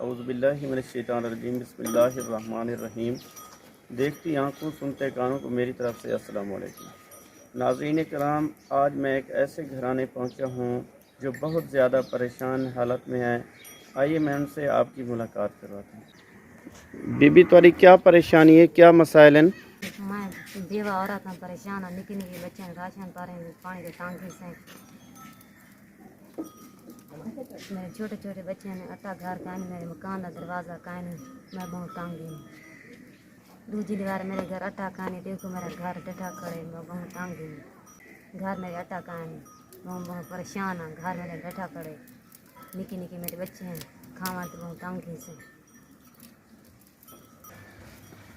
اعوذ باللہ من الشیطان الرجیم، بسم اللہ الرحمن الرحیم۔ دیکھتی آنکھوں سنتے کانوں کو میری طرف سے السلام علیکم۔ ناظرین کرام، آج میں ایک ایسے گھرانے پہنچا ہوں جو بہت زیادہ پریشان حالت میں ہے۔ آئیے میں ان سے آپ کی ملاقات کرواتا ہوں۔ بی بی تاری کیا پریشانی ہے، کیا مسائل ہیں؟ میں بیوہ عورت ہوں، پریشان ہوں، نکی نکی بچے ہیں، راشن پا رہے ہیں، پانی کے ٹانکی سے میرے چھوٹے چھوٹے بچے ہیں، اٹا گھر کا نہیں، میرے مکان کا دروازہ کا نہیں، میں بہت تانگی ہوں۔ دوسری دیوار میرے گھر اٹا کا نہیں، دیکھو میرا گھر ڈٹا کھڑے، میں بہت تانگی ہوں۔ گھر میرے اٹا کا نہیں، میں بہت پریشان ہوں، گھر میرے ڈٹا کھڑے، نکی نکی میرے بچے ہیں، کھاوا تو بہت تانگی سے۔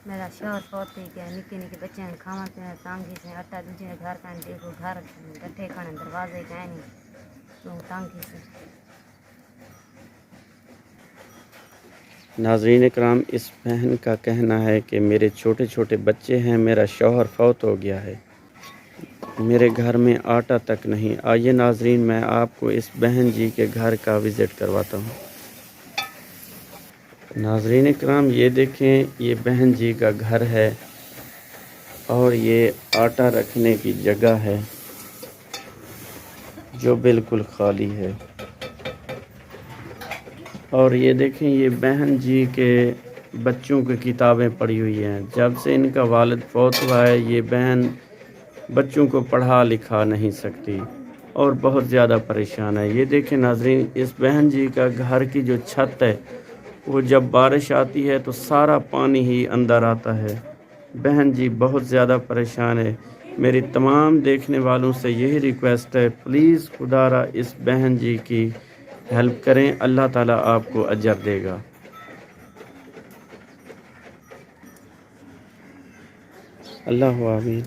میرا شوہر فوت ہی گیا، نکے نکے بچے ہیں، کھاوا پینا تانگی سے، اٹا دوسرے گھر کا نہیں، دیکھو گھر ڈٹے کھڑے، دروازے کا نہیں، بہت تانگی سے۔ ناظرین اکرام، اس بہن کا کہنا ہے کہ میرے چھوٹے چھوٹے بچے ہیں، میرا شوہر فوت ہو گیا ہے، میرے گھر میں آٹا تک نہیں۔ آئیے ناظرین، میں آپ کو اس بہن جی کے گھر کا وزٹ کرواتا ہوں۔ ناظرین اکرام، یہ دیکھیں، یہ بہن جی کا گھر ہے اور یہ آٹا رکھنے کی جگہ ہے جو بالکل خالی ہے۔ اور یہ دیکھیں، یہ بہن جی کے بچوں کی کتابیں پڑھی ہوئی ہیں۔ جب سے ان کا والد فوت ہوا ہے، یہ بہن بچوں کو پڑھا لکھا نہیں سکتی اور بہت زیادہ پریشان ہے۔ یہ دیکھیں ناظرین، اس بہن جی کا گھر کی جو چھت ہے، وہ جب بارش آتی ہے تو سارا پانی ہی اندر آتا ہے۔ بہن جی بہت زیادہ پریشان ہے۔ میری تمام دیکھنے والوں سے یہی ریکویسٹ ہے، پلیز خدا را اس بہن جی کی ہیلپ کریں، اللہ تعالیٰ آپ کو اجر دے گا۔ اللہ آمین،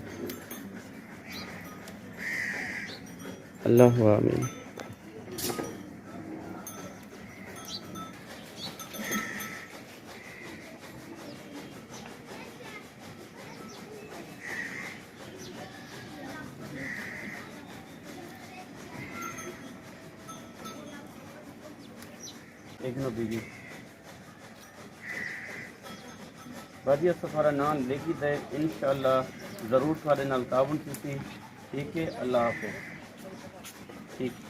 اللہ آمین۔ ایک نو بی بی بادیہ سفارہ نام لکھی دے، انشاءاللہ ضرور تھوڑے نال تعاون کیتی۔ ٹھیک ہے، اللہ حافظ۔ ٹھیک۔